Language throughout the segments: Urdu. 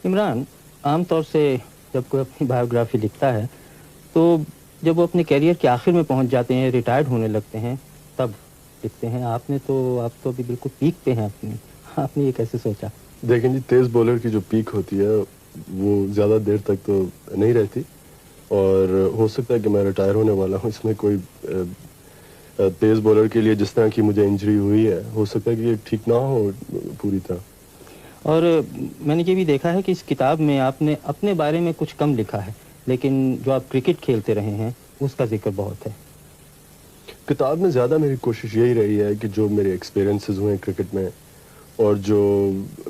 عمران، عام طور سے جب کوئی اپنی بایوگرافی لکھتا ہے تو جب وہ اپنے کیریئر کے آخر میں پہنچ جاتے ہیں، ریٹائرڈ ہونے لگتے ہیں، تب لکھتے ہیں. آپ تو ابھی بالکل پیک پہ ہیں اپنی. آپ نے یہ کیسے سوچا؟ دیکھیں جی، تیز بولر کی جو پیک ہوتی ہے وہ زیادہ دیر تک تو نہیں رہتی، اور ہو سکتا ہے کہ میں ریٹائر ہونے والا ہوں. اس میں کوئی تیز بولر کے لیے جس طرح کی مجھے انجری ہوئی ہے، ہو سکتا ہے کہ یہ ٹھیک نہ ہو پوری طرح. اور میں نے یہ بھی دیکھا ہے کہ اس کتاب میں آپ نے اپنے بارے میں کچھ کم لکھا ہے، لیکن جو آپ کرکٹ کھیلتے رہے ہیں اس کا ذکر بہت ہے. کتاب میں زیادہ میری کوشش یہی رہی ہے کہ جو میرے ایکسپیرینسز ہوئے کرکٹ میں، اور جو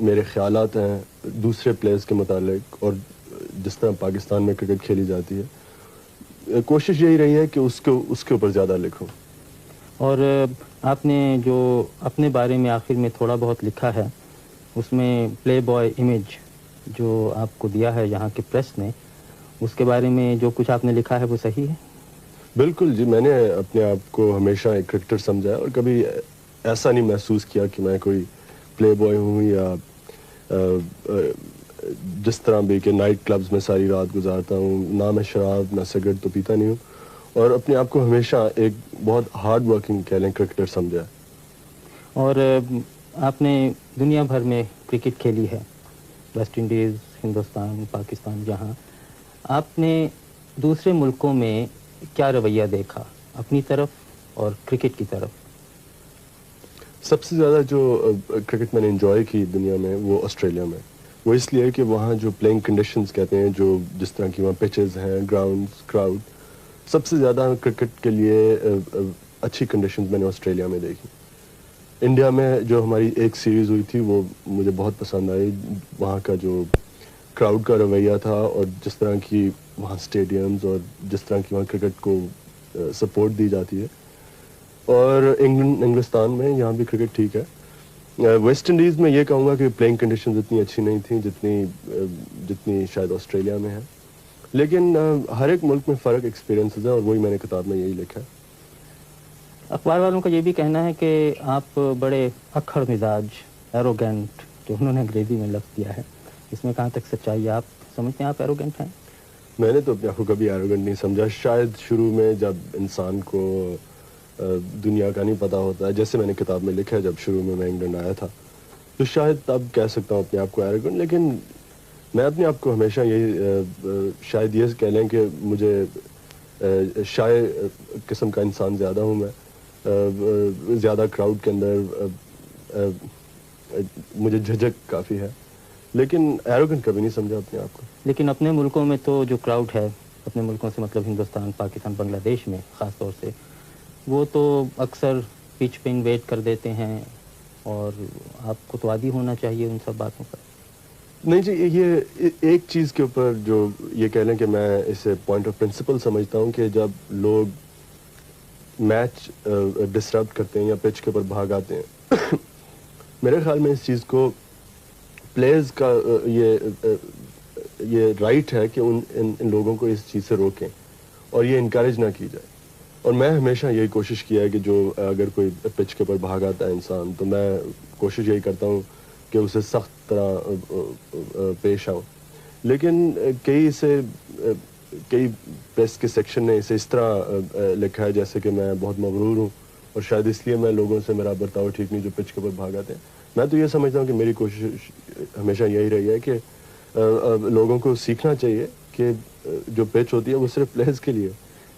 میرے خیالات ہیں دوسرے پلیئرز کے متعلق، اور جس طرح پاکستان میں کرکٹ کھیلی جاتی ہے، کوشش یہی رہی ہے کہ اس کے اوپر زیادہ لکھوں. اور آپ نے جو اپنے بارے میں آخر میں تھوڑا بہت لکھا ہے، اس میں پلے بوائے امیج جو آپ کو دیا ہے یہاں کی پریس نے، اس کے بارے میں جو کچھ آپ نے لکھا ہے وہ صحیح ہے؟ بالکل جی، میں نے اپنے آپ کو ہمیشہ ایک کرکٹر سمجھا ہے، اور کبھی ایسا نہیں محسوس کیا کہ میں کوئی پلے بوائے ہوں، یا جس طرح بھی کہ نائٹ کلبز میں ساری رات گزارتا ہوں. نہ میں شراب نہ سگریٹ تو پیتا نہیں ہوں، اور اپنے آپ کو ہمیشہ ایک بہت ہارڈ ورکنگ کہہ لیں کرکٹر سمجھا ہے. اور آپ نے دنیا بھر میں کرکٹ کھیلی ہے، ویسٹ انڈیز، ہندوستان، پاکستان. جہاں آپ نے دوسرے ملکوں میں کیا رویہ دیکھا اپنی طرف اور کرکٹ کی طرف؟ سب سے زیادہ جو کرکٹ میں نے انجوائے کی دنیا میں، وہ آسٹریلیا میں. وہ اس لیے کہ وہاں جو پلینگ کنڈیشنز کہتے ہیں، جو جس طرح کی وہاں پچز ہیں، گراؤنڈز، کراؤڈ، سب سے زیادہ کرکٹ کے لیے اچھی کنڈیشنز میں نے آسٹریلیا میں دیکھی. انڈیا میں جو ہماری ایک سیریز ہوئی تھی وہ مجھے بہت پسند آئی. وہاں کا جو کراؤڈ کا رویہ تھا، اور جس طرح کی وہاں سٹیڈیمز، اور جس طرح کی وہاں کرکٹ کو سپورٹ دی جاتی ہے. اور انگلستان میں یہاں بھی کرکٹ ٹھیک ہے. ویسٹ انڈیز میں یہ کہوں گا کہ پلینگ کنڈیشنز اتنی اچھی نہیں تھیں جتنی شاید آسٹریلیا میں ہے. لیکن ہر ایک ملک میں فرق ایکسپیرینسز ہیں، اور وہی میں نے کتاب میں یہی لکھا ہے. اخبار والوں کا یہ بھی کہنا ہے کہ آپ بڑے اکھڑ مزاج، ایروگینٹ، جو انہوں نے انگریزی میں لفظ دیا ہے، اس میں کہاں تک سچائی ہے؟ آپ سمجھتے ہیں آپ ایروگینٹ ہیں؟ میں نے تو اپنے آپ کو کبھی ایروگنٹ نہیں سمجھا. شاید شروع میں جب انسان کو دنیا کا نہیں پتہ ہوتا ہے، جیسے میں نے کتاب میں لکھا ہے، جب شروع میں انگلینڈ آیا تھا تو شاید تب کہہ سکتا ہوں اپنے آپ کو ایروگنٹ. لیکن میں اپنے آپ کو ہمیشہ یہی شاید یہ کہہ لیں کہ مجھے شائع قسم کا انسان زیادہ ہوں. میں زیادہ کراؤڈ کے اندر مجھے جھجک کافی ہے، لیکن ایروگنٹ کبھی نہیں سمجھا اپنے آپ کو. لیکن اپنے ملکوں میں تو جو کراؤڈ ہے، اپنے ملکوں سے مطلب ہندوستان، پاکستان، بنگلہ دیش میں خاص طور سے، وہ تو اکثر پچ پہ انویٹ کر دیتے ہیں، اور آپ کو تو عادی ہونا چاہیے ان سب باتوں پر. نہیں جی، یہ ایک چیز کے اوپر جو یہ کہہ لیں کہ میں اسے پوائنٹ آف پرنسپل سمجھتا ہوں کہ جب لوگ میچ ڈسٹرب کرتے ہیں یا پچ کے اوپر بھاگ آتے ہیں میرے خیال میں اس چیز کو پلیئرز کا یہ رائٹ ہے کہ ان لوگوں کو اس چیز سے روکیں اور یہ انکریج نہ کی جائے. اور میں ہمیشہ یہی کوشش کیا ہے کہ جو اگر کوئی پچ کے اوپر بھاگ آتا ہے انسان، تو میں کوشش یہی کرتا ہوں کہ اسے سخت طرح پیش آؤں. لیکن کئی پریس کے سیکشن نے اسے اس طرح لکھا ہے جیسے کہ میں بہت مغرور ہوں، اور شاید اس لیے میں لوگوں سے میرا برتاؤ ٹھیک نہیں جو پچ کے اوپر بھاگ آتے ہیں. میں تو یہ سمجھتا ہوں کہ میری کوشش ہمیشہ یہی رہی ہے کہ لوگوں کو سیکھنا چاہیے کہ جو پچ ہوتی ہے وہ صرف پلیئرز کے لیے.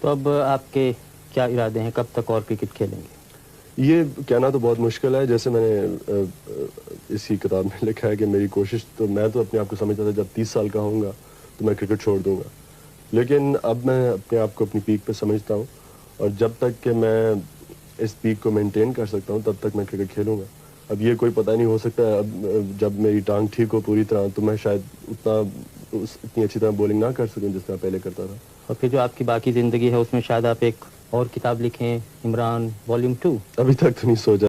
تو اب آپ کے کیا ارادے ہیں؟ کب تک اور کرکٹ کھیلیں گے؟ یہ کہنا تو بہت مشکل ہے. جیسے میں نے اسی کتاب میں لکھا ہے کہ میری کوشش تو، میں تو اپنے آپ کو سمجھتا تھا جب 30 سال کا ہوں گا تو میں کرکٹ چھوڑ دوں گا. لیکن اب میں اپنے آپ کو اپنی پیک پہ سمجھتا ہوں، اور جب تک کہ میں اس پیک کو مینٹین کر سکتا ہوں تب تک میں کرکٹ کھیلوں گا. اب یہ کوئی پتہ نہیں ہو سکتا ہے، اب جب میری ٹانگ ٹھیک ہو پوری طرح تو میں شاید اتنی اچھی طرح بولنگ نہ کر سکوں جس طرح پہلے کرتا تھا. اور پھر جو آپ کی باقی زندگی ہے اس میں شاید آپ ایک اور کتاب لکھیں، عمران والیوم 2. ابھی تک تو نہیں سوچا.